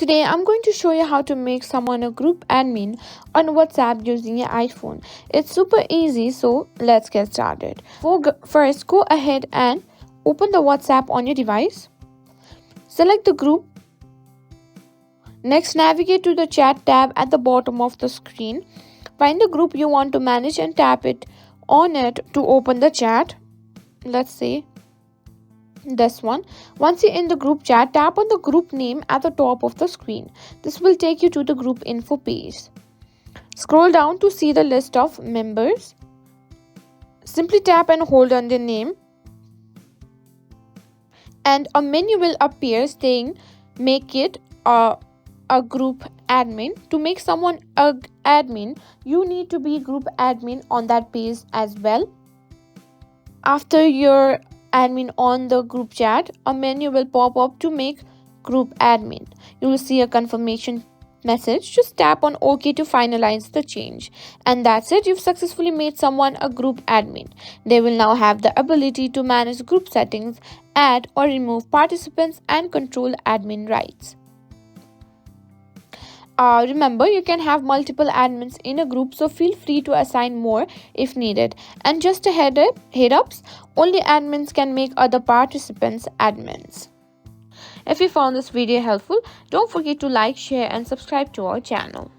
Today I'm going to show you how to make someone a group admin on WhatsApp using your iPhone. It's super easy, so let's get started. First, go ahead and open the WhatsApp on your device. Select the group. Next, navigate to the chat tab at the bottom of the screen. Find the group you want to manage and tap on it to open the chat. Let's say this one. Once you're in the group chat, tap on the group name at the top of the screen. This will take you to the group info page. Scroll down to see the list of members. Simply tap and hold on the name, and a menu will appear saying make it a group admin. To make someone a admin, you need to be group admin on that page as well. After your admin on the group chat, a menu will pop up to make group admin. You will see a confirmation message. Just tap on OK to finalize the change. And that's it. You've successfully made someone a group admin. They will now have the ability to manage group settings, add or remove participants, and control admin rights. Remember, you can have multiple admins in a group, so feel free to assign more if needed. And just a head ups, only admins can make other participants admins. If you found this video helpful, don't forget to like, share and subscribe to our channel.